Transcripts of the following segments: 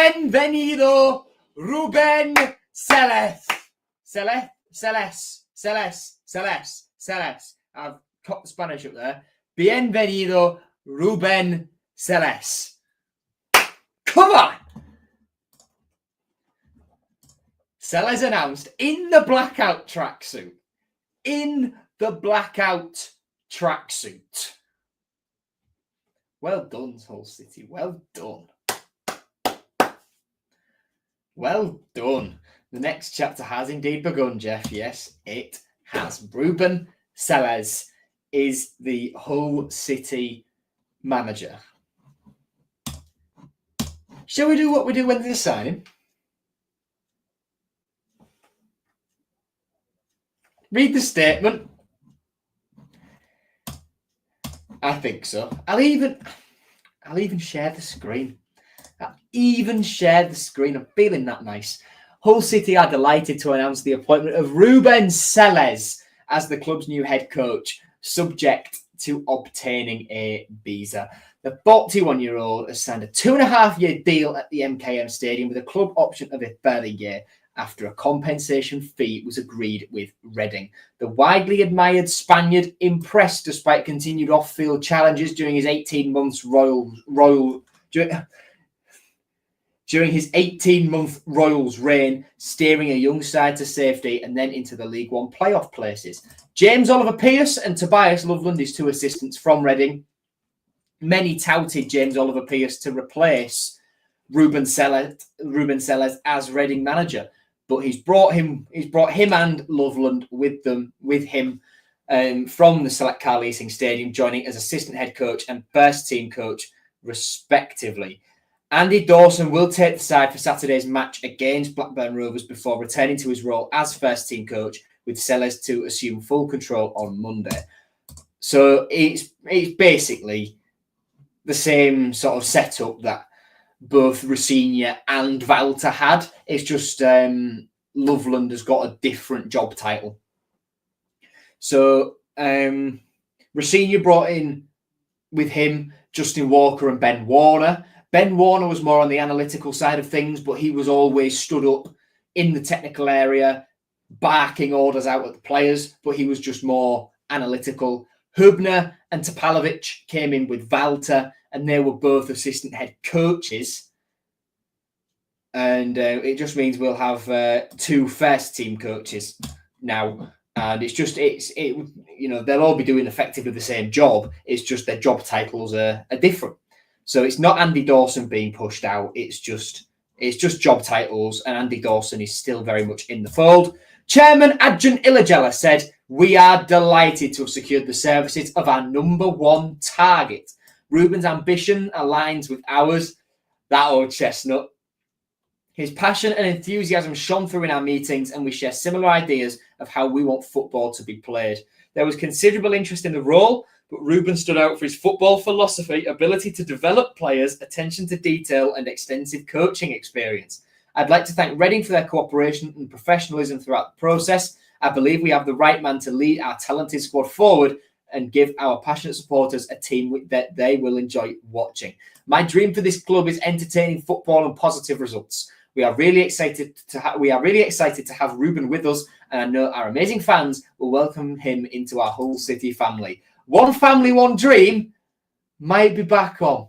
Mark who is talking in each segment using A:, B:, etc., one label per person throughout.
A: Bienvenido, Ruben Sellés. Sellés. I've got the Spanish up there. Bienvenido, Ruben Sellés. Come on! Sellés announced in the blackout tracksuit. Well done, Hull City. Well done. Well done. The next chapter has indeed begun, Jeff. Yes, it has. Ruben Sellés is the Hull City manager. Shall we do what we do when there's a signing? Read the statement. I think so. I'll even share the screen. I'm feeling that nice. Hull City are delighted to announce the appointment of Ruben Sellés as the club's new head coach, subject to obtaining a visa. The 41-year-old has signed a 2.5-year deal at the MKM Stadium with a club option of a further year after a compensation fee was agreed with Reading. The widely admired Spaniard impressed despite continued off-field challenges during his 18-month Royals reign, steering a young side to safety and then into the League One playoff places. James Oliver Pearce and Tobias Loveland, his two assistants from Reading. Many touted James Oliver Pearce to replace Ruben Sellés as Reading manager, but he's brought him and Loveland with him from the Select Car Leasing Stadium, joining as assistant head coach and first team coach respectively. Andy Dawson will take the side for Saturday's match against Blackburn Rovers before returning to his role as first team coach, with Sellés to assume full control on Monday. So it's basically the same sort of setup that both Rossignol and Walter had. It's just Loveland has got a different job title. So Rossignol brought in with him Justin Walker and Ben Warner. Ben Warner was more on the analytical side of things, but he was always stood up in the technical area, barking orders out at the players, but he was just more analytical. Hubner and Topalovic came in with Walter, and they were both assistant head coaches. And it just means we'll have two first team coaches now. And they'll all be doing effectively the same job. It's just their job titles are different. So it's not Andy Dawson being pushed out. It's just job titles, and Andy Dawson is still very much in the fold. Chairman Adjan Ilagella said, "We are delighted to have secured the services of our number one target. Ruben's ambition aligns with ours." That old chestnut. His passion and enthusiasm shone through in our meetings, and we share similar ideas of how we want football to be played. There was considerable interest in the role, but Ruben stood out for his football philosophy, ability to develop players, attention to detail, and extensive coaching experience. I'd like to thank Reading for their cooperation and professionalism throughout the process. I believe we have the right man to lead our talented squad forward and give our passionate supporters a team that they will enjoy watching. My dream for this club is entertaining football and positive results. We are really excited to have Ruben with us, and I know our amazing fans will welcome him into our Hull City family. One family, one dream might be back on.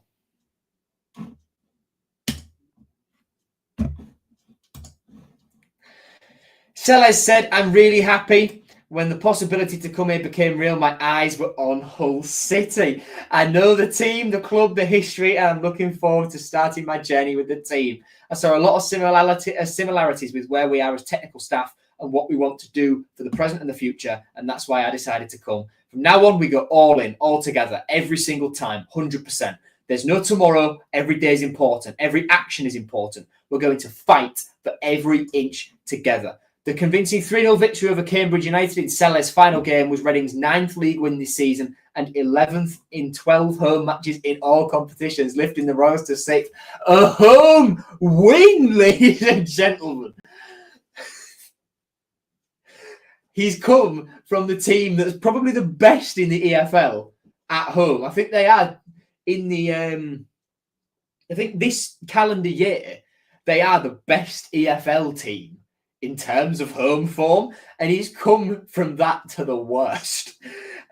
A: Sellés said, "I'm really happy. When the possibility to come here became real, my eyes were on Hull City. I know the team, the club, the history, and I'm looking forward to starting my journey with the team. I saw a lot of similarities with where we are as technical staff and what we want to do for the present and the future, and that's why I decided to come. From now on, we go all in, all together, every single time, 100%. There's no tomorrow. Every day is important. Every action is important. We're going to fight for every inch together." The convincing 3-0 victory over Cambridge United in Sellés' final game was Reading's 9th league win this season and 11th in 12 home matches in all competitions, lifting the Royals to 6th. A home win, ladies and gentlemen. He's come from the team that's probably the best in the EFL at home. I think they are in the... I think this calendar year, they are the best EFL team in terms of home form, and he's come from that to the worst.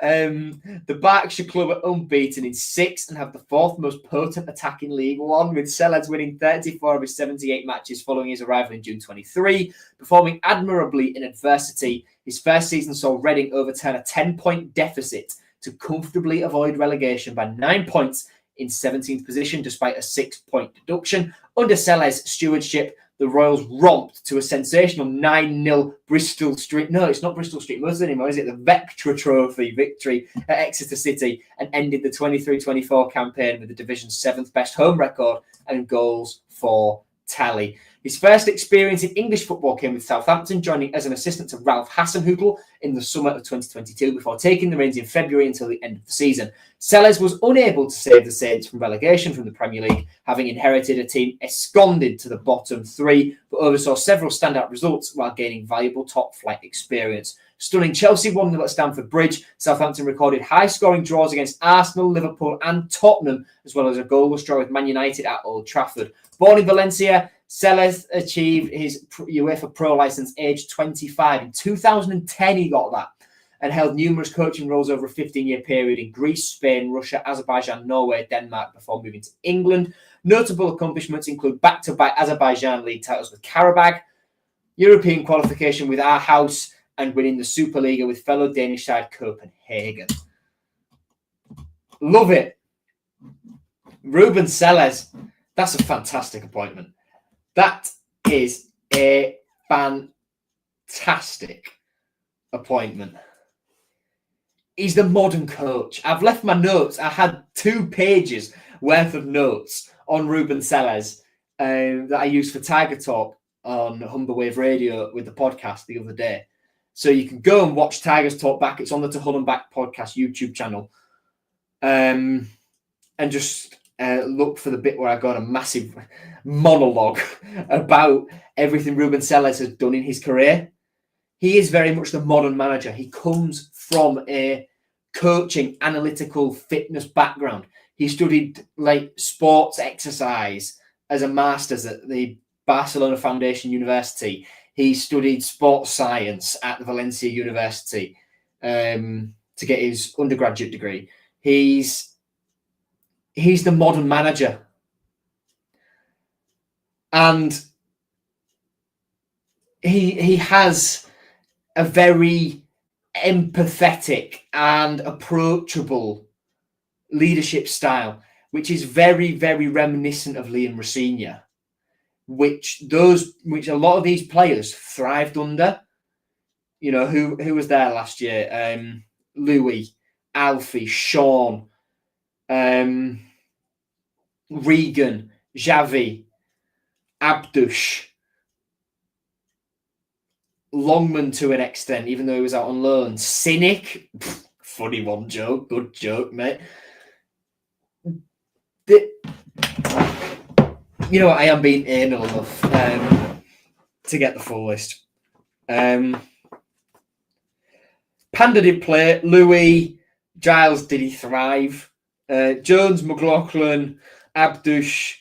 A: The Berkshire club are unbeaten in 6 and have the 4th most potent attack in League One, with Sellés winning 34 of his 78 matches following his arrival in June 23, performing admirably in adversity. His first season saw Reading overturn a 10-point deficit to comfortably avoid relegation by 9 points in 17th position, despite a 6-point deduction. Under Sellés' stewardship, the Royals romped to a sensational 9-0 Bristol Street. No, it's not Bristol Street Motors anymore, is it? The Vectra Trophy victory at Exeter City, and ended the 23-24 campaign with the division's 7th best home record and goals for tally. His first experience in English football came with Southampton, joining as an assistant to Ralph Hasenhüttl in the summer of 2022 before taking the reins in February until the end of the season. Sellés was unable to save the Saints from relegation from the Premier League, having inherited a team esconded to the bottom 3, but oversaw several standout results while gaining valuable top-flight experience. Stunning Chelsea 1-0 at Stamford Bridge, Southampton recorded high-scoring draws against Arsenal, Liverpool and Tottenham, as well as a goalless draw with Man United at Old Trafford. Born in Valencia, Sellés achieved his UEFA Pro licence aged 25. In 2010, he got that, and held numerous coaching roles over a 15-year period in Greece, Spain, Russia, Azerbaijan, Norway, Denmark, before moving to England. Notable accomplishments include back-to-back Azerbaijan League titles with Karabag, European qualification with Aarhus, and winning the Superliga with fellow Danish side Copenhagen. Love it. Ruben Sellés. That's a fantastic appointment. That is a fantastic appointment. He's the modern coach. I've left my notes. I had 2 pages worth of notes on Ruben Sellés that I used for Tiger Talk on Humber Wave Radio with the podcast the other day. So you can go and watch Tigers Talk back. It's on the To Hull and Back podcast YouTube channel. And just look for the bit where I got a massive monologue about everything Ruben Sellés has done in his career. He is very much the modern manager. He comes from a coaching, analytical, fitness background. He studied like sports exercise as a master's at the Barcelona Foundation University. He studied sports science at the Valencia University to get his undergraduate degree. He's the modern manager. And he has a very empathetic and approachable leadership style, which is very, very reminiscent of Liam Rosenior, which a lot of these players thrived under. You know, who was there last year? Louis, Alfie, Sean, Regan, Xavi, Abdush, Longman to an extent, even though he was out on loan. Cynic, funny one, joke, good joke, mate. You know what, I am being anal enough to get the full list. Panda did play. Louis, Giles, did he thrive? Jones, McLaughlin, Abdush,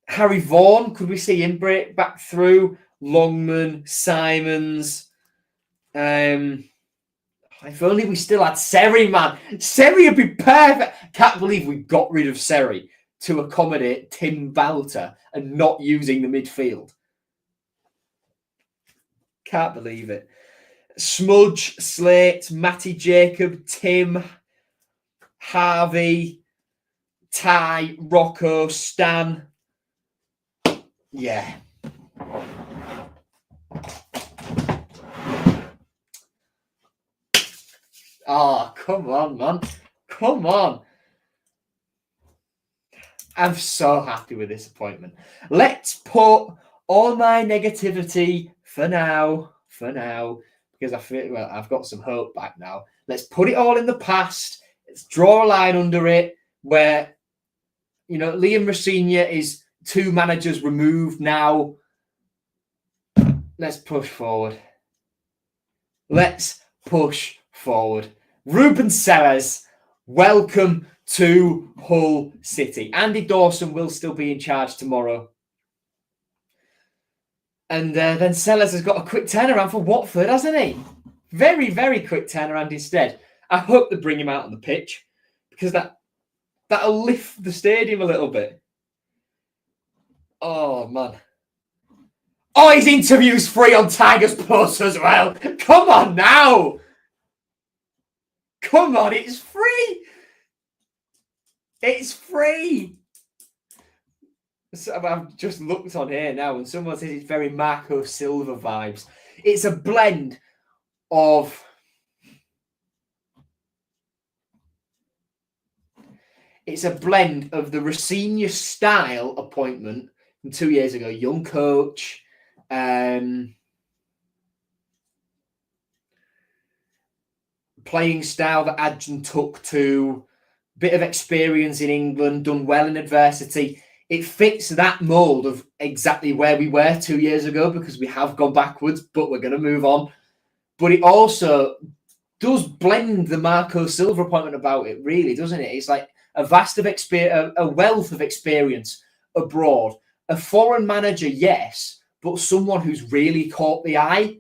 A: Harry Vaughan, could we see him break back through? Longman, Simons. If only we still had Seri, man. Seri would be perfect. Can't believe we got rid of Seri to accommodate Tim Bouter and not using the midfield. Can't believe it. Smudge, Slate, Matty Jacob, Tim, Harvey, Ty, Rocco, Stan. Yeah. Oh, come on, man. Come on. I'm so happy with this appointment. Let's put all my negativity for now, because I feel, well, I've got some hope back now. Let's put it all in the past. Let's draw a line under it where, you know, Liam Rosenior is 2 managers removed now. Let's push forward. Let's push forward. Ruben Sellés, welcome to Hull City. Andy Dawson will still be in charge tomorrow. And then Sellés has got a quick turnaround for Watford, hasn't he? Very, very quick turnaround instead. I hope they bring him out on the pitch because that'll lift the stadium a little bit. Oh, man. Oh, his interview's free on Tigers Plus as well. Come on now. Come on, it's free. It's free. So I've just looked on here now and someone says it's very Marco Silva vibes. It's a blend of the Rossini style appointment from 2 years ago, young coach, playing style that Adjan took to, bit of experience in England, done well in adversity. It fits that mould of exactly where we were 2 years ago because we have gone backwards, but we're going to move on. But it also does blend the Marco Silva appointment about it, really, doesn't it? It's like a vast of experience, a wealth of experience abroad. A foreign manager, yes, but someone who's really caught the eye.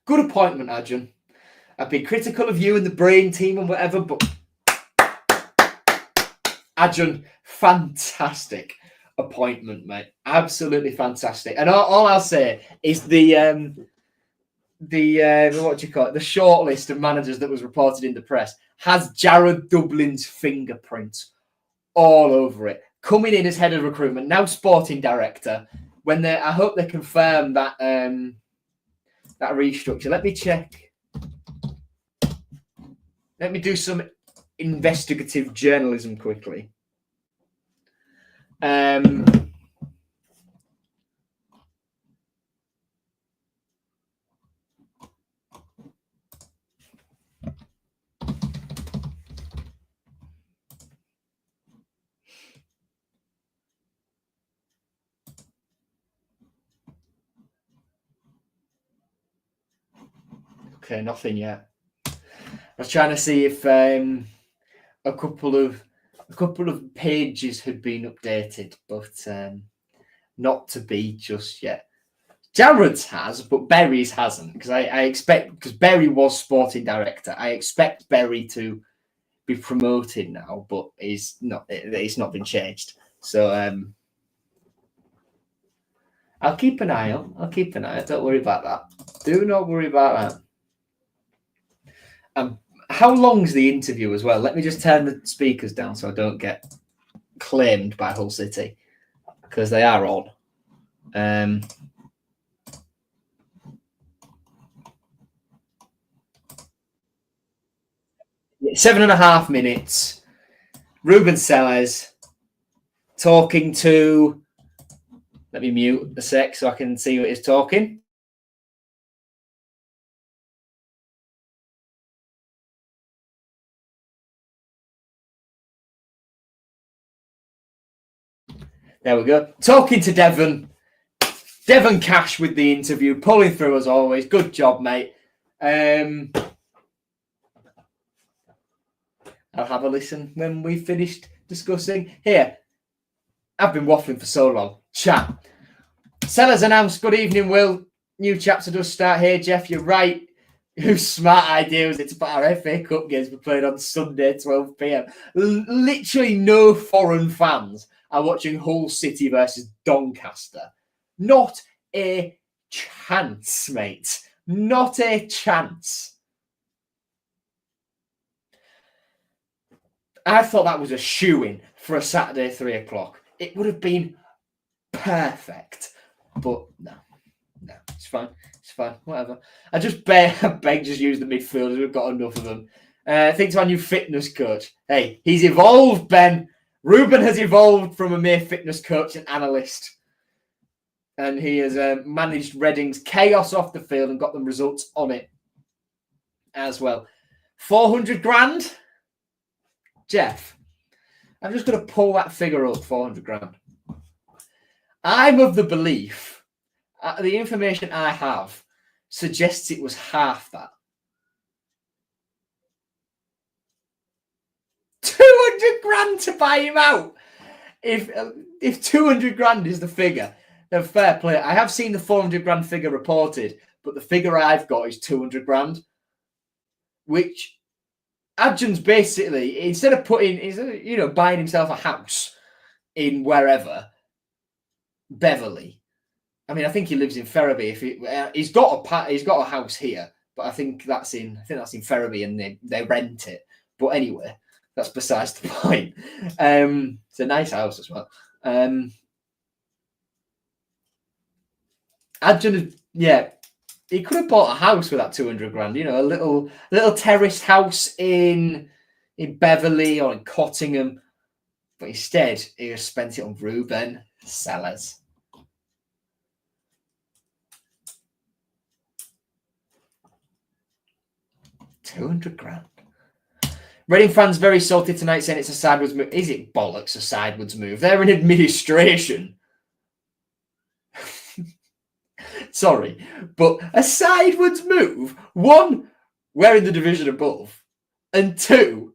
A: Good appointment, Adjan. I've been critical of you and the brain team and whatever, but Adjan, fantastic appointment, mate. Absolutely fantastic. And all I'll say is the what do you call it? The shortlist of managers that was reported in the press has Jared Dublin's fingerprint all over it. Coming in as head of recruitment, now sporting director. I hope they confirm that that restructure. Let me check. Let me do some investigative journalism quickly. Okay, nothing yet. I was trying to see if a couple of pages had been updated, but not to be just yet. Jared's has, but Berry's hasn't, because I expect, because Berry was sporting director, I expect Berry to be promoted now, but it's not been changed. So I'll keep an eye on. Don't worry about that. Do not worry about that. How long's the interview as well? Let me just turn the speakers down so I don't get claimed by Hull City, because they are on. 7.5 minutes. Ruben Sellés talking to. Let me mute a sec so I can see who is talking. There we go. Talking to Devon. Devon Cash with the interview, pulling through as always. Good job, mate. I'll have a listen when we finished discussing. Here, I've been waffling for so long. Chat. Sellers announced, good evening, Will. New chapter does start here, Jeff. You're right. Whose smart idea was it to put our FA Cup games be played on Sunday, 12 p.m? Literally no foreign fans are watching Hull City versus Doncaster. Not a chance, mate. Not a chance. I thought that was a shoo-in for a Saturday 3 o'clock. It would have been perfect. But no, it's fine. It's fine. Whatever. I beg just use the midfielders. We've got enough of them. Think to our new fitness coach. Hey, he's evolved, Ben. Ruben has evolved from a mere fitness coach and analyst. And he has managed Reading's chaos off the field and got them results on it as well. 400 grand? Jeff, I'm just going to pull that figure up, 400 grand. I'm of the belief, the information I have suggests it was half that. 200 grand to buy him out. If 200 grand is the figure, then fair play. I have seen the 400 grand figure reported, but the figure I've got is 200 grand, which Adjun's basically, instead of buying himself a house in wherever, Beverley. I mean, I think he lives in Ferriby. He's got a house here, but I think that's in Ferriby, and they rent it. But anyway, that's besides the point. It's a nice house as well. Adjun, he could have bought a house with that 200 grand. You know, a little terraced house in Beverley or in Cottingham. But instead, he has spent it on Ruben Sellés. £200 grand. Reading fans very salty tonight, saying it's a sideways move. Is it bollocks, a sideways move? They're in administration. Sorry, but a sideways move. One, we're in the division above. And two,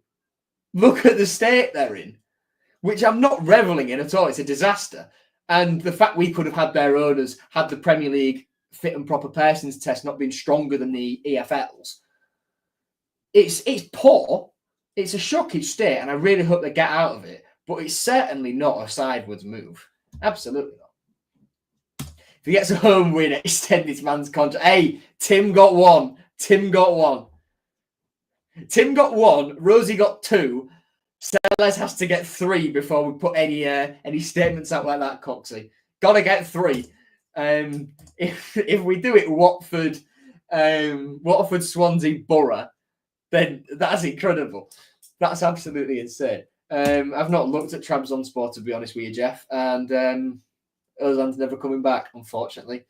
A: look at the state they're in, which I'm not reveling in at all. It's a disaster. And the fact we could have had their owners, had the Premier League fit and proper persons test not been stronger than the EFL's. It's poor. It's a shocking state, and I really hope they get out of it. But it's certainly not a sideways move. Absolutely not. If he gets a home win, extend this man's contract. Hey, Tim got one. Rosie got 2. Sellés has to get 3 before we put any statements out like that, Coxie. Gotta get 3. If we do it Watford, Swansea, Borough, then that's incredible. That's absolutely insane. I've not looked at Trabzonspor, to be honest with you, Jeff, and Ozan's never coming back, unfortunately.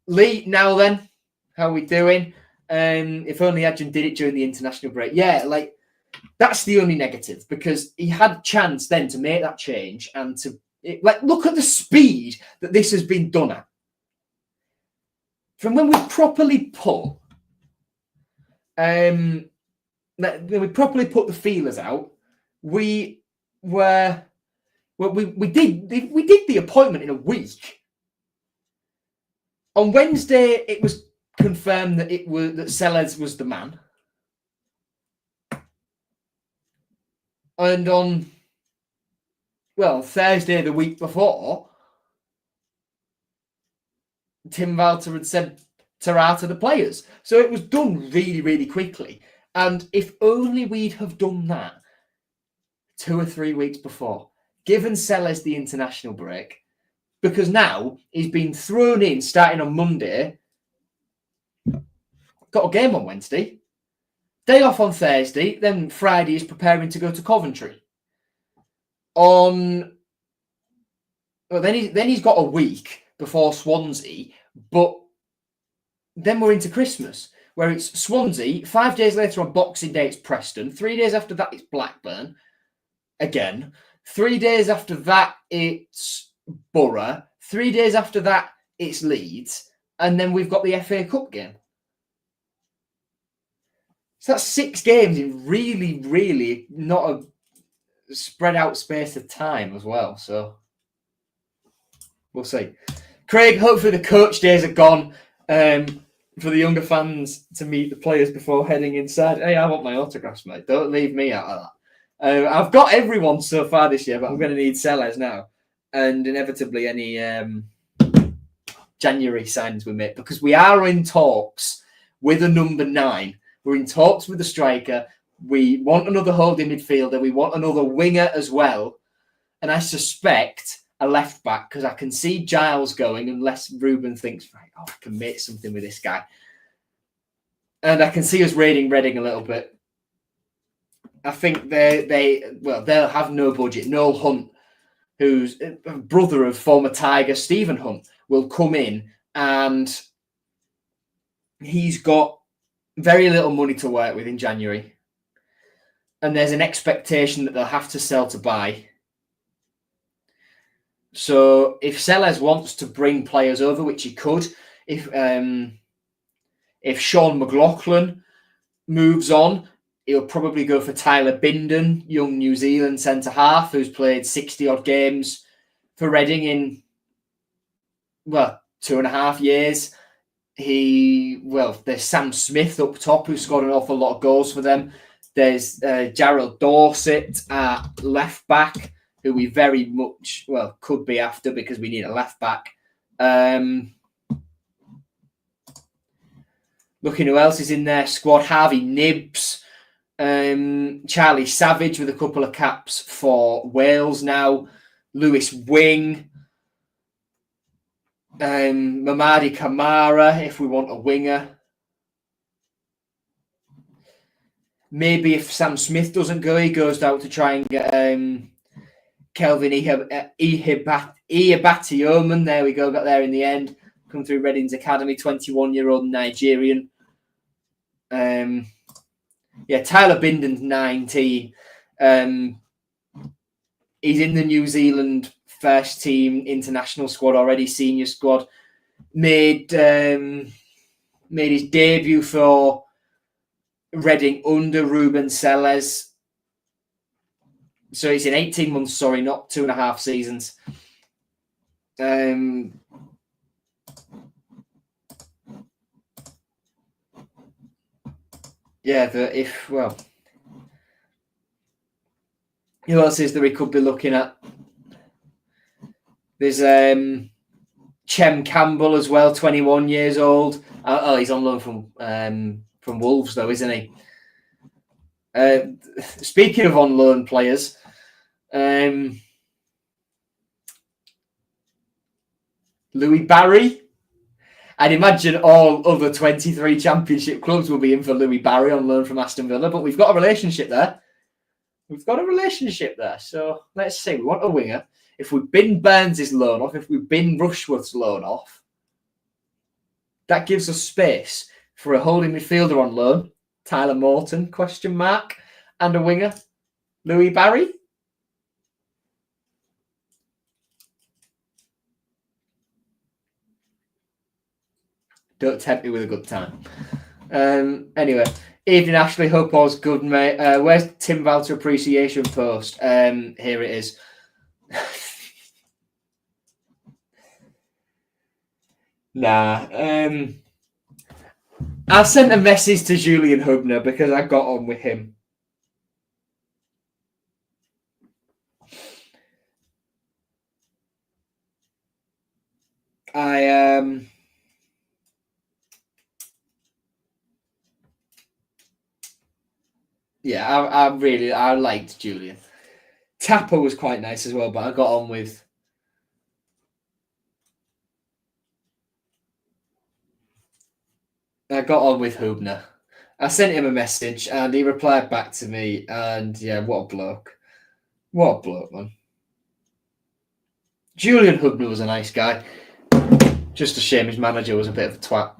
A: Lee, now then, how are we doing? If only Adjun did it during the international break. Yeah, that's the only negative, because he had chance then to make that change and look at the speed that this has been done at. From when we properly put when we properly put the feelers out, we did the appointment in a week. On Wednesday, it was confirmed that that Sellés was the man. And on Thursday the week before, Tim Walter had said ta-ra to the players. So it was done really, really quickly. And if only we'd have done that 2 or 3 weeks before, given Sellés the international break, because now he's been thrown in starting on Monday, got a game on Wednesday, day off on Thursday, then Friday is preparing to go to Coventry. Then he's got a week before Swansea, but then we're into Christmas, where it's Swansea. 5 days later on Boxing Day, it's Preston. 3 days after that, it's Blackburn. Again. 3 days after that, it's Borough. 3 days after that, it's Leeds. And then we've got the FA Cup game. So that's 6 games in really, really not a spread out space of time as well. So we'll see. Craig, hopefully the coach days are gone. For the younger fans to meet the players before heading inside. Hey, I want my autographs, mate. Don't leave me out of that. I've got everyone so far this year, but I'm going to need Sellés now. And inevitably any January signings we make, because we are in talks with a number 9. We're in talks with the striker. We want another holding midfielder. We want another winger as well. And I suspect a left back, because I can see Giles going unless Ruben thinks, right, I can make something with this guy. And I can see us raiding Reading a little bit. I think they'll have no budget. Noel Hunt, who's a brother of former Tiger Stephen Hunt, will come in, and he's got very little money to work with in January. And there's an expectation that they'll have to sell to buy. So if Sellés wants to bring players over, which he could, if Sean McLaughlin moves on, he'll probably go for Tyler Bindon, young New Zealand centre-half, who's played 60-odd games for Reading in, 2.5 years. There's Sam Smith up top, who scored an awful lot of goals for them. There's Gerald Dorset at left back, who we very much, could be after because we need a left back. Looking who else is in their squad. Harvey Nibbs, Charlie Savage with a couple of caps for Wales now. Lewis Wing, Mamadi Kamara if we want a winger. Maybe if Sam Smith doesn't go, he goes out to try and get Kelvin Iheabati-Oman. There we go, got there in the end. Come through Reading's academy, 21-year-old Nigerian. Tyler Bindon's 19. He's in the New Zealand first team international squad already, senior squad. Made his debut for Reading under Ruben Sellés. So he's in 18 months, not 2.5 seasons. Who else is there we could be looking at? There's Chem Campbell as well, 21 years old. He's on loan from Wolves, though, isn't he? Speaking of on loan players, Louis Barry. I'd imagine all other 23 Championship clubs will be in for Louis Barry on loan from Aston Villa, but we've got a relationship there. So let's see. We want a winger. If we bin Burns' loan off, if we bin Rushworth's loan off, that gives us space for a holding midfielder on loan, Tyler Morton, ? And a winger, Louis Barry. Don't tempt me with a good time. Anyway, evening, Ashley. Hope all's good, mate. Where's Tim Valter appreciation post? Here it is. I sent a message to Julian Hubner because I got on with him. I liked Julian. Tapper was quite nice as well, but I got on with Hubner. I sent him a message and he replied back to me, and what a bloke. What a bloke, man. Julian Hubner was a nice guy. Just a shame his manager was a bit of a twat.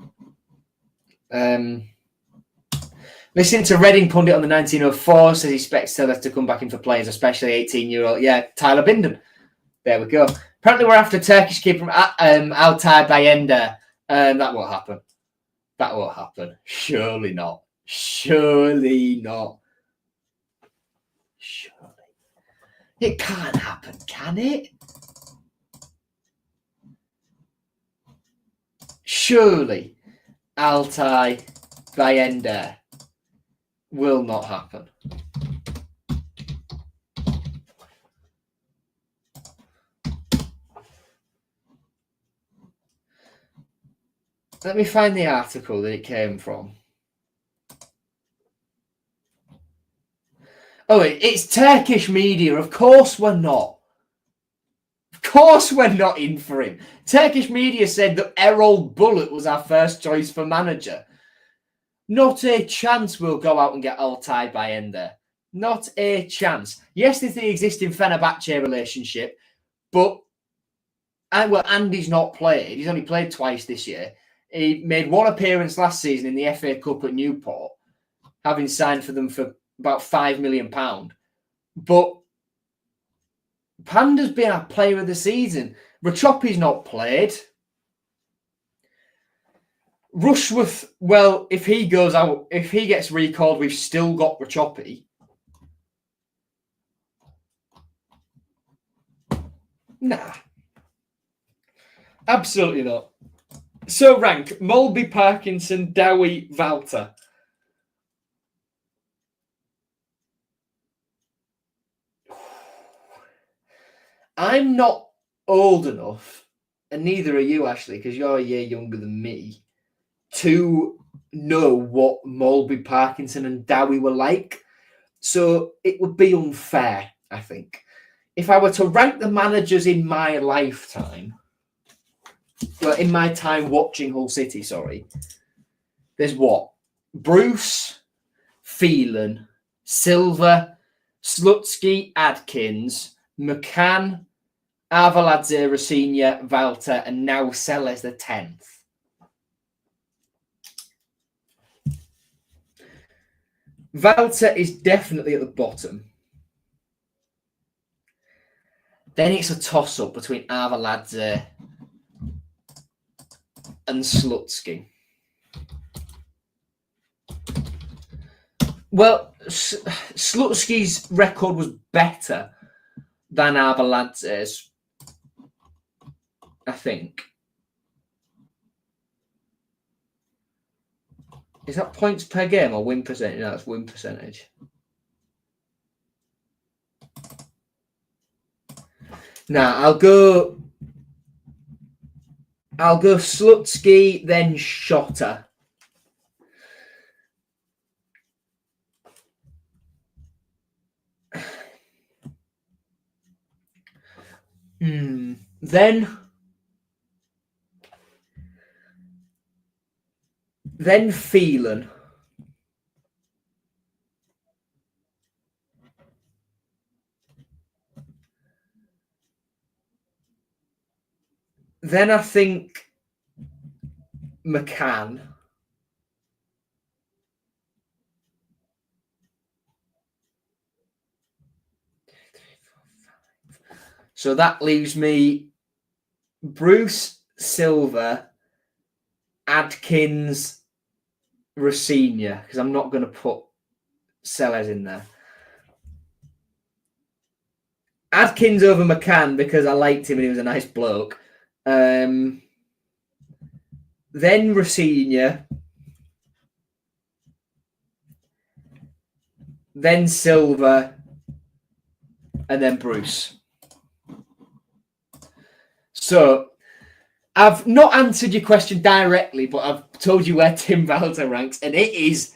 A: Listening to Reading pundit on the 1904 says he expects Sellés to come back in for players, especially 18-year-old. Yeah, Tyler Bindon. There we go. Apparently we're after Turkish keeper Altay Bayender. That won't happen. Surely not. It can't happen, can it? Surely Altay Bayender will not happen. Let me find the article that it came from. Oh, it's Turkish media. Of course we're not. Of course we're not in for him. Turkish media said that Erol Bulut was our first choice for manager. Not a chance we'll go out and get Altay Bayender. Not a chance. Yes, there's the existing Fenerbahce relationship, but Andy's not played. He's only played twice this year. He made one appearance last season in the FA Cup at Newport, having signed for them for about £5 million. But Panda's been our player of the season. Rachopi's not played. Rushworth, well, if he goes out, if he gets recalled, we've still got Rachoppy. Nah. Absolutely not. So rank Mulby, Parkinson, Dowie, Walter. I'm not old enough, and neither are you, Ashley, because you're a year younger than me, to know what Mulby, Parkinson, and Dowie were like. So it would be unfair, I think. If I were to rank the managers in my lifetime, well, in my time watching Hull City, sorry, there's what? Bruce, Phelan, Silver, Slutsky, Adkins, McCann, Arveladze, Rossignol, Walter, and now Sellés the 10th. Walter is definitely at the bottom. Then it's a toss-up between Arveladze and Slutsky. Well, Slutsky's record was better than Arveladze's, I think. Is that points per game or win percentage? No, that's win percentage. Now, I'll go Slutsky, then Shotter. Then Phelan. Then I think McCann. So that leaves me Bruce, Silver, Adkins, Rossignol, because I'm not going to put Sellés in there. Adkins over McCann because I liked him and he was a nice bloke. Then Rossignol. Then Silver. And then Bruce. So, I've not answered your question directly, but I've told you where Tim Walter ranks, and it is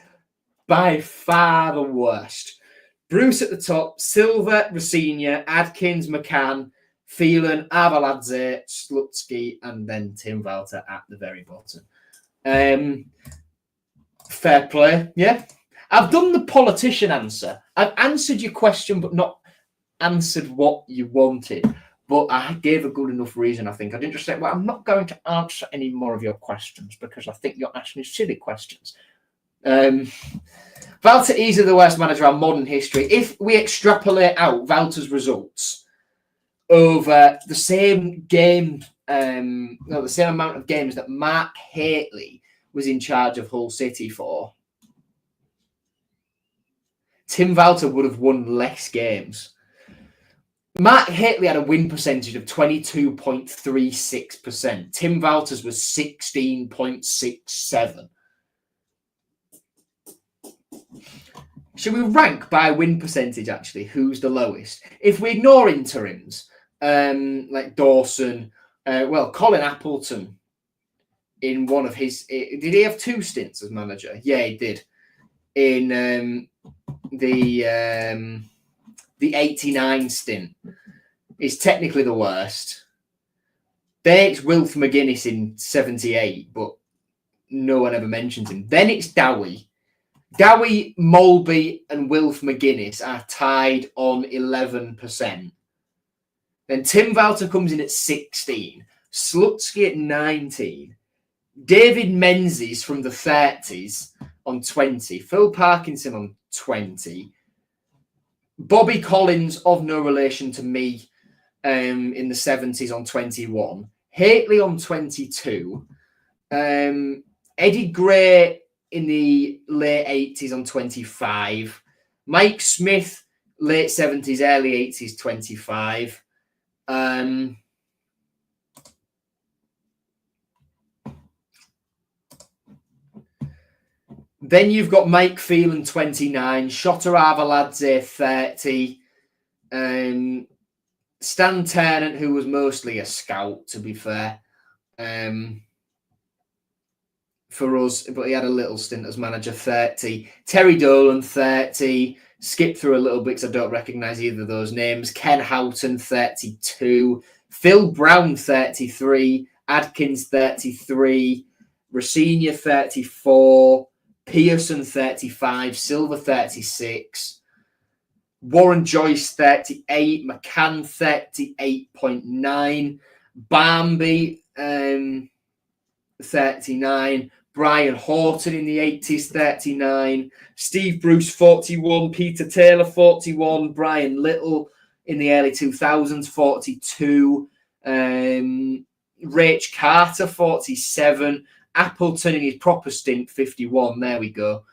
A: by far the worst. Bruce at the top, Silver, Rossignol, Adkins, McCann, Phelan, Arveladze, Slutsky, and then Tim Walter at the very bottom. Fair play, yeah. I've done the politician answer. I've answered your question, but not answered what you wanted. But I gave a good enough reason, I think. I didn't just say, well, I'm not going to answer any more of your questions because I think you're asking silly questions. Walter easily the worst manager of modern history. If we extrapolate out Walter's results over the same game, the same amount of games that Mark Hateley was in charge of Hull City for, Tim Walter would have won less games. Mark Hateley had a win percentage of 22.36%. Tim Walter's was 16.67%. Should we rank by win percentage, actually? Who's the lowest? If we ignore interims, like Dawson, Colin Appleton, in one of his... Did he have 2 stints as manager? Yeah, he did. In the 89 stint. Is technically the worst. Then it's Wilf McGuinness in 78, but no one ever mentions him. Then it's Dowie. Dowie, Mulby, and Wilf McGuinness are tied on 11%. Then Tim Walter comes in at 16. Slutsky at 19. David Menzies from the 30s on 20. Phil Parkinson on 20. Bobby Collins, of no relation to me, in the 70s on 21. Hateley on 22. Eddie Gray in the late 80s on 25. Mike Smith, late 70s, early 80s, 25. Then you've got Mike Phelan, 29. Shota Arveladze, 30. Stan Ternant, who was mostly a scout, to be fair, for us, but he had a little stint as manager, 30. Terry Dolan, 30. Skip through a little bit because I don't recognise either of those names. Ken Houghton, 32. Phil Brown, 33. Adkins, 33. Rossini, 34. Pearson, 35. Silver, 36. Warren Joyce, 38. McCann, 38.9. Barmby, 39. Brian Horton in the 80s, 39. Steve Bruce, 41. Peter Taylor, 41. Brian Little in the early 2000s, 42. Rach Carter, 47. Appleton in his proper stint, 51. There we go.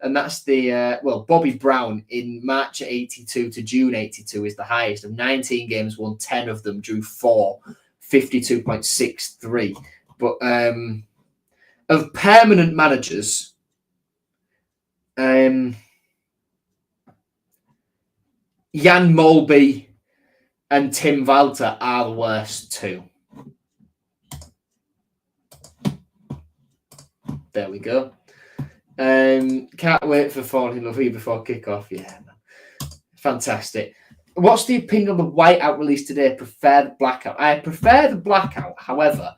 A: And that's the, Bobby Brown in March 82 to June 82 is the highest. Of 19 games, won 10 of them, drew 4, 52.63. But of permanent managers, Jan Molby and Tim Walter are the worst two. There we go. Can't wait for falling in love with you before kick-off. Yeah, fantastic. What's the opinion of the whiteout release today? Prefer the blackout. I prefer the blackout. However,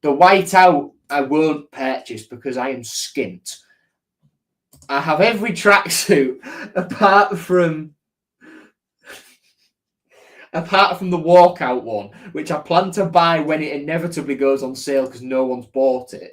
A: the whiteout I won't purchase because I am skint. I have every tracksuit apart from the walkout one, which I plan to buy when it inevitably goes on sale because no one's bought it.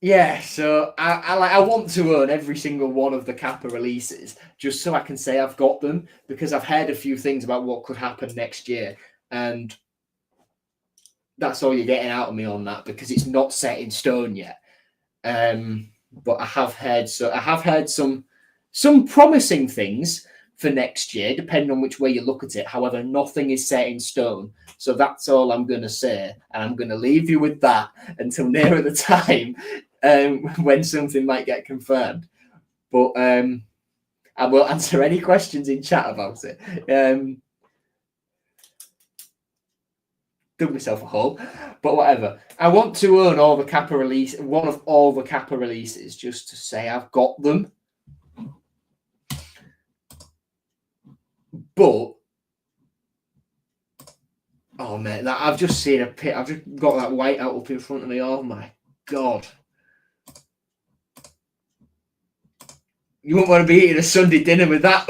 A: Yeah, so I want to own every single one of the Kappa releases just so I can say I've got them, because I've heard a few things about what could happen next year, and that's all you're getting out of me on that because it's not set in stone yet. But I have heard some promising things for next year, depending on which way you look at it. However, nothing is set in stone. So that's all I'm going to say. And I'm going to leave you with that until nearer the time when something might get confirmed. But I will answer any questions in chat about it. Dug myself a hole, but whatever. I want to own all the Kappa release, one of all the Kappa releases, just to say I've got them. But oh man, I've just seen a pit. I've just got that whiteout up in front of me. Oh my god! You wouldn't want to be eating a Sunday dinner with that,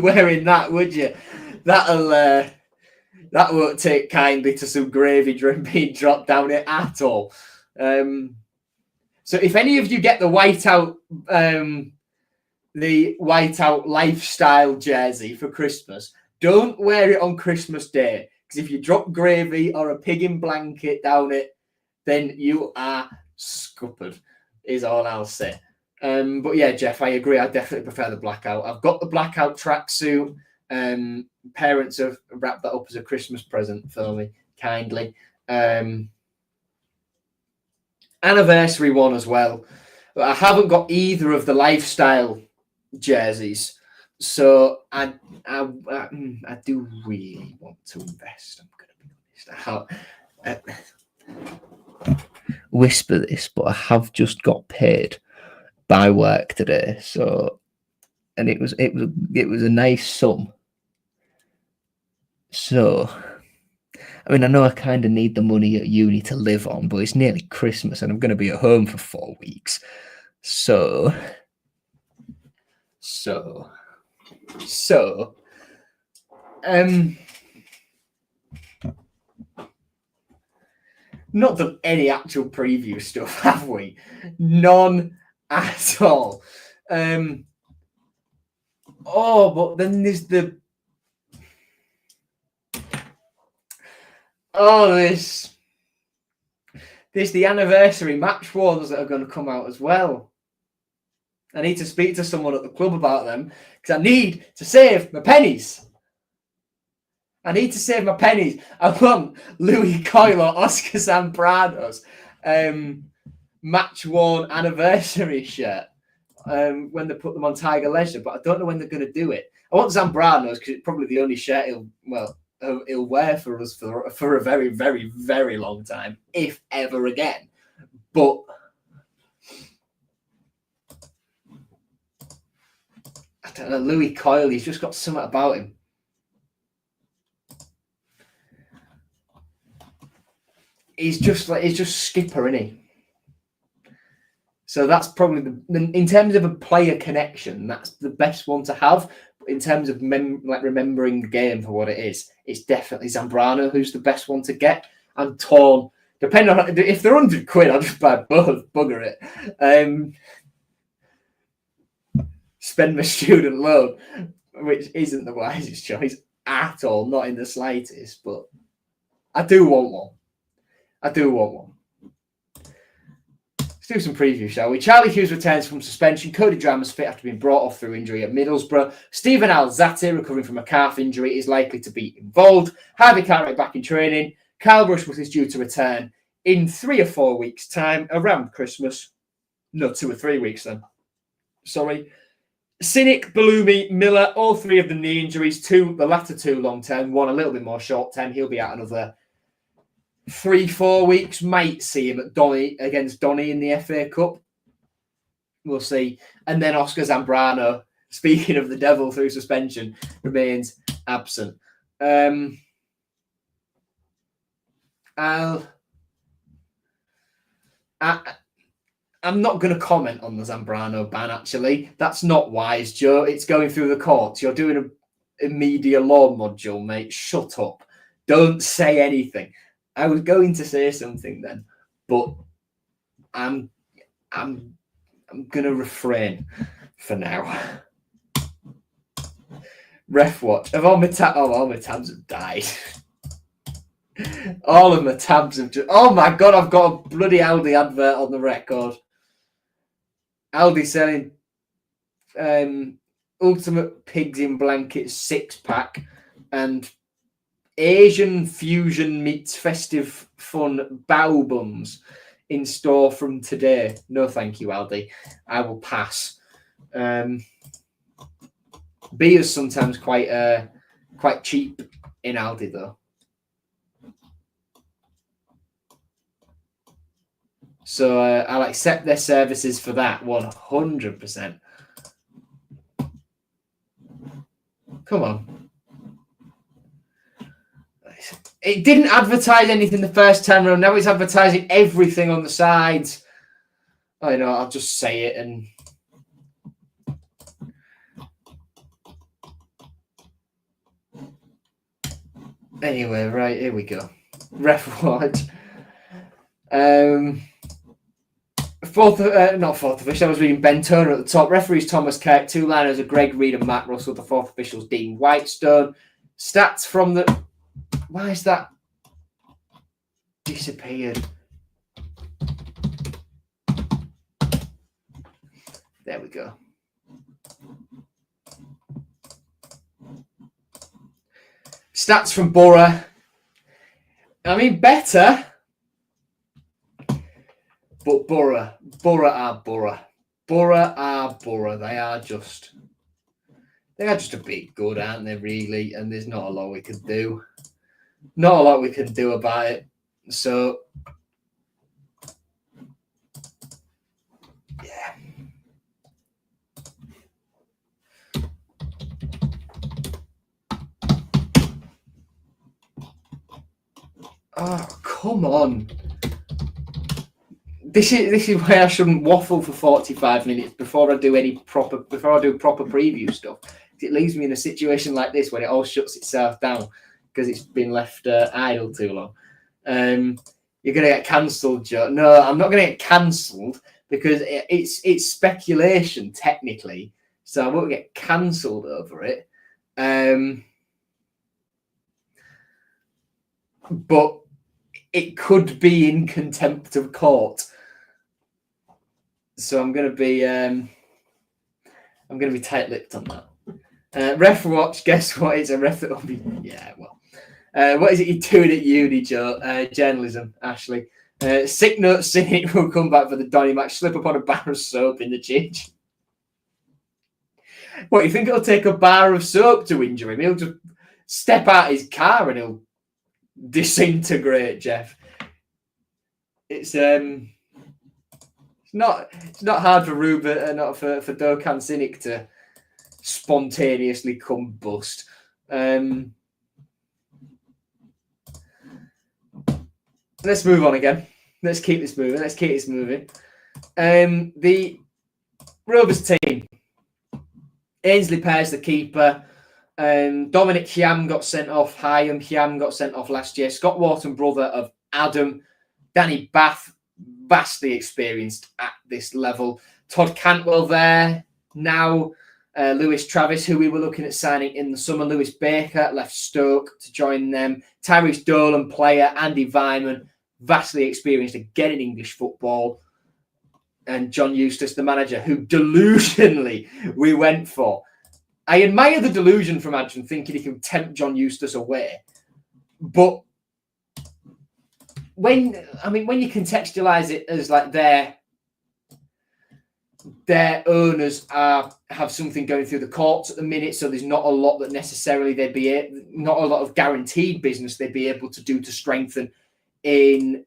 A: wearing that, would you? That won't take kindly to some gravy being dropped down it at all. So if any of you get the whiteout lifestyle jersey for Christmas, don't wear it on Christmas Day, because if you drop gravy or a pig in blanket down it, then you are scuppered, is all I'll say. But yeah, Jeff, I agree. I definitely prefer the blackout. I've got the blackout tracksuit. Parents have wrapped that up as a Christmas present for me, kindly. Anniversary one as well. But I haven't got either of the lifestyle jerseys, so I do really want to invest. I'm going to be honest. Whisper this, but I have just got paid by work today, so, and it was a nice sum. So, I mean, I know I kind of need the money at uni to live on, but it's nearly Christmas and I'm going to be at home for 4 weeks. So, not done any actual preview stuff, have we? None at all. But then there's the Oh, there's the anniversary match ones that are going to come out as well. I need to speak to someone at the club about them because I need to save my pennies. I want Louis Coyle or Oscar Zambrano's match worn anniversary shirt when they put them on Tiger Leisure, but I don't know when they're going to do it. I want Zambrano's because it's probably the only shirt he'll wear for us for a very, very, very long time, if ever again. But I don't know, Louis Coyle, he's just got something about him. He's just skipper, isn't he? So that's probably in terms of a player connection, that's the best one to have. But in terms of remembering the game for what it is, it's definitely Zambrano who's the best one to get. I'm torn. Depending on if they're £100, I'll just buy both. Bugger it. Spend my student loan, which isn't the wisest choice at all, not in the slightest. But I do want one. Let's do some preview, shall we? Charlie Hughes returns from suspension. Cody Drammer's fit after being brought off through injury at Middlesbrough. Stephen Alzate, recovering from a calf injury, is likely to be involved. Harvey Cartwright back in training. Kyle Rushworth is due to return in 3 or 4 weeks' time, around Christmas. No, 2 or 3 weeks then. Sorry. Cynic, Balumi, Miller, all 3 of the knee injuries. The latter 2 long-term, one a little bit more short-term. He'll be out another 3-4 weeks. Might see him at against Donny in the FA Cup. We'll see. And then Oscar Zambrano, speaking of the devil through suspension, remains absent. I'm not going to comment on the Zambrano ban, actually. That's not wise, Joe. It's going through the courts. You're doing a media law module, mate. Shut up. Don't say anything. I was going to say something then, but I'm going to refrain for now. Ref watch. All my tabs have died. All of my tabs have just... Oh my God, I've got a bloody Aldi advert on the record. Aldi selling Ultimate Pigs in Blankets 6-pack and Asian fusion meets festive fun bow buns in store from today. No, thank you, Aldi. I will pass. Beer's sometimes quite cheap in Aldi, though. So I'll accept their services for that 100%. Come on. It didn't advertise anything the first time around. Now it's advertising everything on the sides. I know, I'll just say it and... Anyway, right, here we go. Ref watch. Not fourth official. I was reading Ben Turner at the top. Referees Thomas Kirk. 2 liners are Greg Reed and Matt Russell. The 4th officials Dean Whitestone. Stats from the... Why is that disappeared? There we go. Stats from Borough. I mean, better. But Borough are Borough. Borough are Borough. They are just a bit good, aren't they, really? And there's not a lot we can do. Not a lot we can do about it. So, yeah. Oh, come on. This is why I shouldn't waffle for 45 minutes before I do proper preview stuff. It leaves me in a situation like this when it all shuts itself down because it's been left idle too long. You're going to get cancelled, Joe. No, I'm not going to get cancelled because it's speculation technically, so I won't get cancelled over it. But it could be in contempt of court. So I'm going to be tight-lipped on that. Ref watch. Guess what? It's a ref that will be. Yeah, well. What is it you're doing at uni, Joe? Journalism, Ashley. Sick note cynic will come back for the Donny match. Slip upon a bar of soap in the change. What, you think it'll take a bar of soap to injure him? He'll just step out his car and he'll disintegrate, Jeff. It's not hard for Ruben, not for Dokan Cynic to spontaneously combust. Let's move on again. Let's keep this moving. The Rovers team. Ainsley Pear's the keeper. Dominic Hiam got sent off. Hiam got sent off last year. Scott Wharton, brother of Adam. Danny Bath, vastly experienced at this level. Todd Cantwell there now. Lewis Travis, who we were looking at signing in the summer. Lewis Baker left Stoke to join them. Tyrese Dolan, player. Andy Vyman, vastly experienced again in English football. And John Eustace, the manager, who delusionally we went for. I admire the delusion from Adrian, thinking he can tempt John Eustace away. But when you contextualise it as like their owners have something going through the courts at the minute, so there's not a lot that necessarily not a lot of guaranteed business they'd be able to do to strengthen in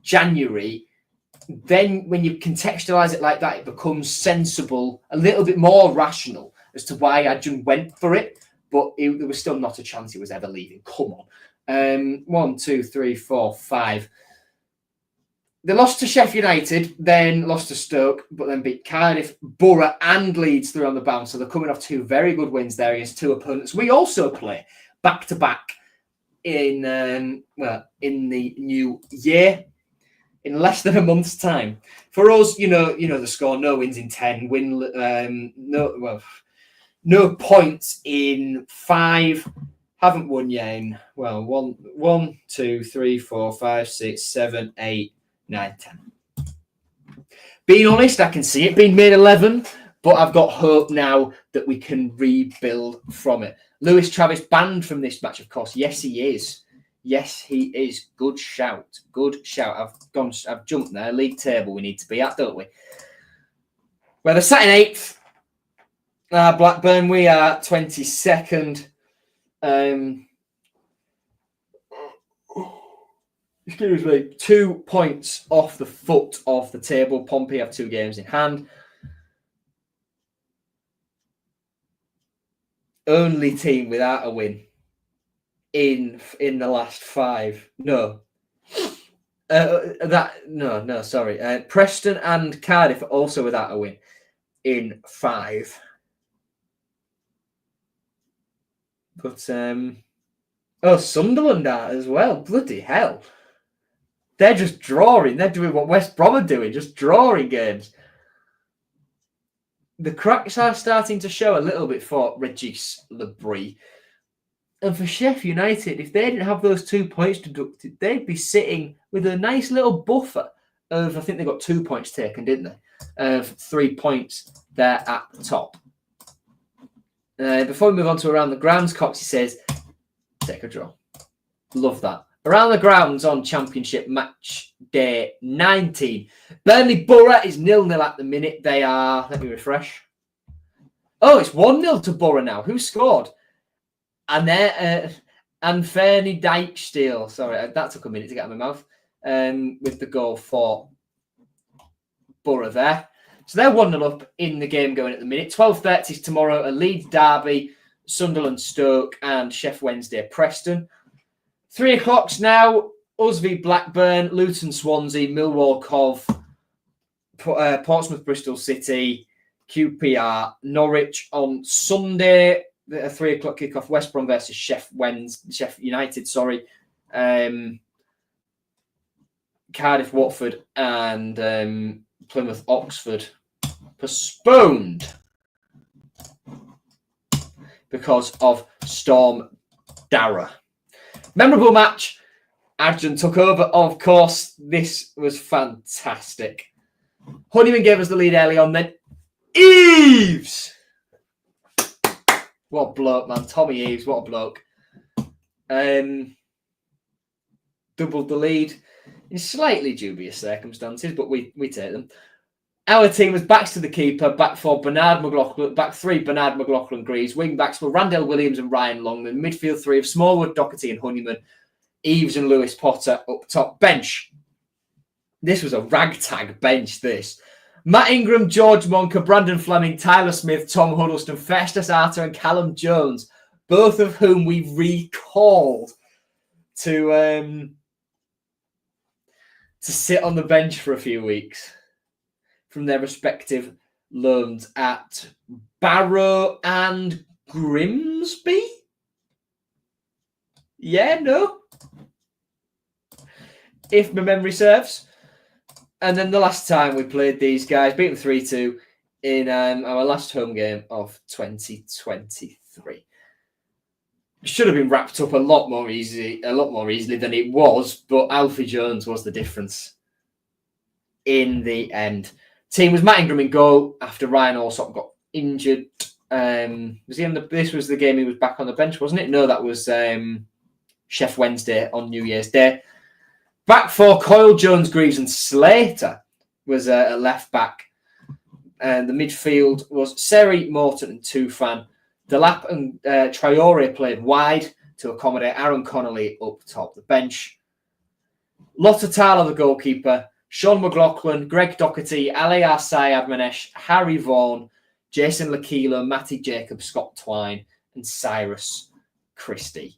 A: January. Then when you contextualise it like that, it becomes sensible, a little bit more rational as to why Adjun went for it. But there was still not a chance he was ever leaving. Come on. 1, 2, 3, 4, 5. They lost to Sheffield United, then lost to Stoke, but then beat Cardiff, Borough and Leeds through on the bounce. So they're coming off 2 very good wins there against 2 opponents. We also play back-to-back in the new year, in less than a month's time. For us, you know the score: no wins in 10, no points in 5. Haven't won yet in 1, 2, 3, 4, 5, 6, 7, 8, 9, 10. Being honest, I can see it being made 11, but I've got hope now that we can rebuild from it. Lewis Travis banned from this match, of course. Yes, he is. Yes, he is. Good shout. Good shout. I've jumped there. League table we need to be at, don't we? Well, they're sat in 8th. Blackburn, we are 22nd. Excuse me. 2 points off the foot of the table. Pompey have 2 games in hand. Only team without a win in the last 5. Sorry. Preston and Cardiff are also without a win in 5. But Sunderland are as well. Bloody hell. They're just drawing. They're doing what West Brom are doing, just drawing games. The cracks are starting to show a little bit for Regis Lebris. And for Sheffield United, if they didn't have those 2 points deducted, they'd be sitting with a nice little buffer of, I think they got 2 points taken, didn't they? Of 3 points there at the top. Before we move on to Around the Grounds, Coxie says, take a draw. Love that. Around the Grounds on Championship Match Day 19. Burnley Borough is 0-0 at the minute. They are, let me refresh. Oh, it's 1-0 to Borough now. Who scored? And they're Anthony Dijksteel. Sorry, that took a minute to get out of my mouth. With the goal for Borough there. So they're 1-0 up in the game going at the minute. 12:30 tomorrow, a Leeds derby, Sunderland Stoke, and Sheff Wednesday Preston. 3 o'clock now, us v Blackburn, Luton Swansea, Millwall Cov, Portsmouth Bristol City, QPR, Norwich on Sunday. A 3 o'clock kickoff, West Brom versus Sheff United, Cardiff Watford, and Plymouth Oxford postponed because of Storm Dara. Memorable match. Adrian took over. Of course, this was fantastic. Honeyman gave us the lead early on, then Eves! What a bloke, man. Tommy Eves, what a bloke. Doubled the lead in slightly dubious circumstances, but we take them. Our team was backs to the keeper, back four, Bernard McLaughlin, back three, Bernard McLaughlin Greaves. Wing backs were Randell Williams and Ryan Longman. Midfield three of Smallwood, Doherty and Honeyman. Eves and Lewis Potter up top. Bench. This was a ragtag bench, this. Matt Ingram, George Monker, Brandon Fleming, Tyler Smith, Tom Huddleston, Festus Arter and Callum Jones, both of whom we recalled to sit on the bench for a few weeks from their respective loans at Barrow and Grimsby. Yeah, no? If my memory serves. And then the last time we played these guys, beat them 3-2 in our last home game of 2023. Should have been wrapped up a lot more easily than it was, but Alfie Jones was the difference in the end. Team was Matt Ingram in goal after Ryan Allsop got injured. This was the game he was back on the bench, wasn't it? No, that was Chef Wednesday on New Year's Day. Back four, Coyle, Jones, Greaves and Slater was a left back. And the midfield was Seri, Morton and Tufan. Delap and Traore played wide to accommodate Aaron Connolly up top. The bench. Lotta Tala, the goalkeeper. Sean McLaughlin, Greg Doherty, Ali Arsai Admanesh, Harry Vaughan, Jason Lakilo, Matty Jacobs, Scott Twine and Cyrus Christie.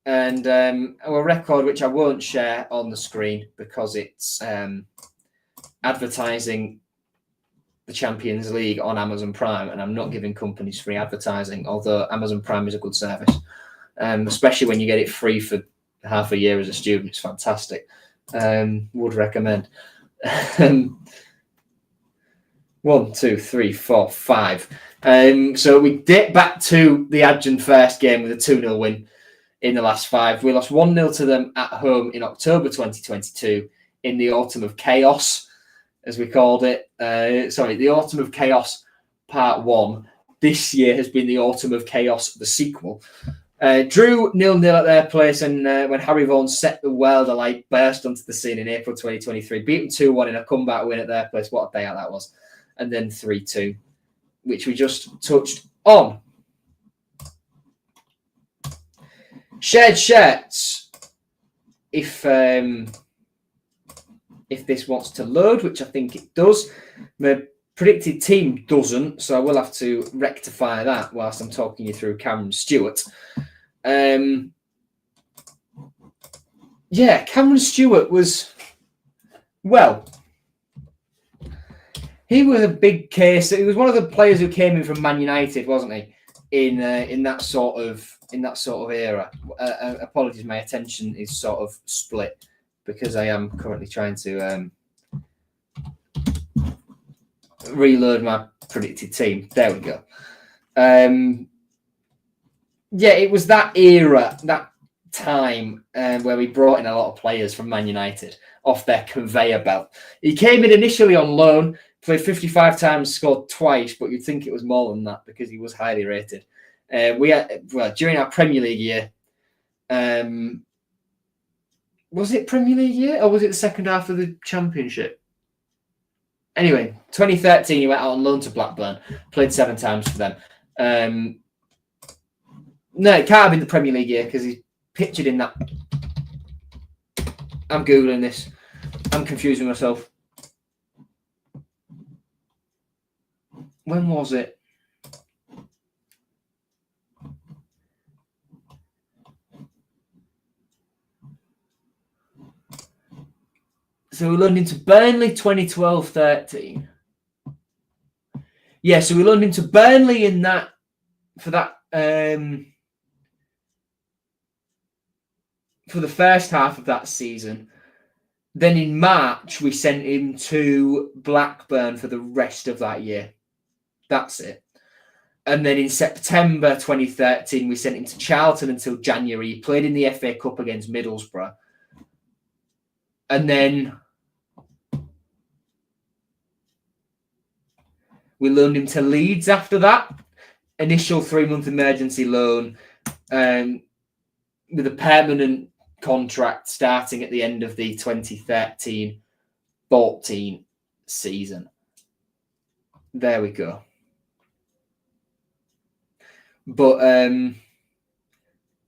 A: And our record, which I won't share on the screen because it's advertising the Champions League on Amazon Prime, and I'm not giving companies free advertising, although Amazon Prime is a good service, especially when you get it free for half a year as a student. It's fantastic. Would recommend. 1, 2, 3, 4, 5. So we dip back to the Adrian first game with a 2-0 win. In the last 5, we lost 1-0 to them at home in October 2022 in the Autumn of Chaos, as we called it. The Autumn of Chaos Part 1. This year has been the Autumn of Chaos, the sequel. Drew 0-0 at their place, and when Harry Vaughan set the world alight, burst onto the scene in April 2023. Beat them 2-1 in a comeback win at their place. What a day out that was. And then 3-2, which we just touched on. Shared shirts. If this wants to load, which I think it does, my predicted team doesn't, so I will have to rectify that whilst I'm talking you through Cameron Stewart. Cameron Stewart was, well, he was a big case. He was one of the players who came in from Man United, wasn't he? In that sort of era. Apologies, my attention is sort of split because I am currently trying to reload my predicted team. There we go. It was that era, that time where we brought in a lot of players from Man United off their conveyor belt. He came in initially on loan, played 55 times, scored twice, but you'd think it was more than that because he was highly rated. During our Premier League year, was it Premier League year or was it the second half of the Championship? Anyway, 2013, he went out on loan to Blackburn, played 7 times for them. No, it can't have been the Premier League year because he's pictured in that. I'm Googling this. I'm confusing myself. When was it? So we loaned into Burnley 2012-13. Yeah, so we loaned into Burnley in that for the first half of that season. Then in March, we sent him to Blackburn for the rest of that year. That's it. And then in September 2013, we sent him to Charlton until January. He played in the FA Cup against Middlesbrough. And then we loaned him to Leeds after that. Initial 3-month emergency loan with a permanent contract starting at the end of the 2013-14 season. There we go. But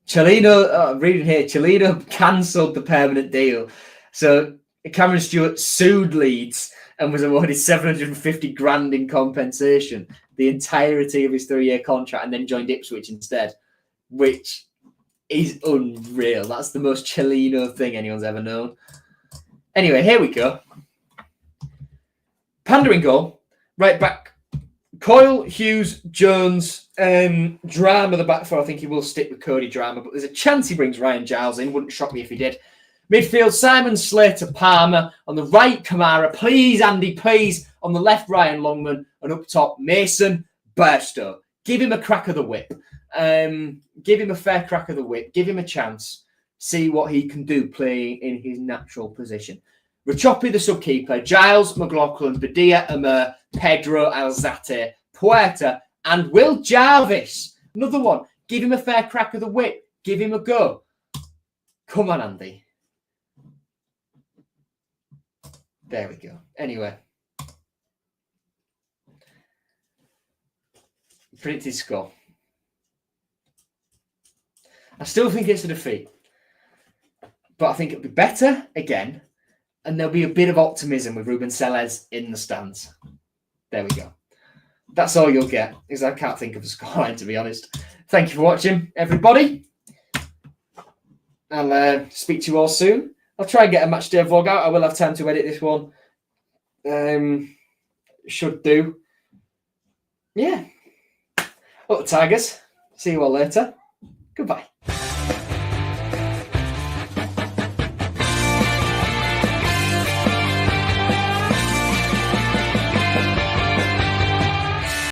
A: Cellino, reading here, Cellino cancelled the permanent deal. So Cameron Stewart sued Leeds and was awarded 750 grand in compensation, the entirety of his 3-year contract, and then joined Ipswich instead, which is unreal. That's the most Cellino thing anyone's ever known. Anyway, here we go. Panda in goal, right back. Coyle, Hughes, Jones, Drama the back four. I think he will stick with Cody Drama, but there's a chance he brings Ryan Giles in. Wouldn't shock me if he did. Midfield, Simon, Slater, Palmer. On the right, Kamara. Please, Andy, please. On the left, Ryan Longman. And up top, Mason, Burstow. Give him a crack of the whip. Give him a fair crack of the whip. Give him a chance. See what he can do playing in his natural position. Rachopi, the sub-keeper. Giles, McLaughlin, Badia, Amir, Pedro, Alzate, Puerta, and Will Jarvis. Another one. Give him a fair crack of the whip. Give him a go. Come on, Andy. There we go. Anyway. Predicted score. I still think it's a defeat. But I think it'll be better again. And there'll be a bit of optimism with Ruben Sellés in the stands. There we go. That's all you'll get, because I can't think of a scoreline, to be honest. Thank you for watching, everybody. I'll speak to you all soon. I'll try and get a matchday vlog out. I will have time to edit this one. Should do. Yeah. Up the Tigers. See you all later. Goodbye.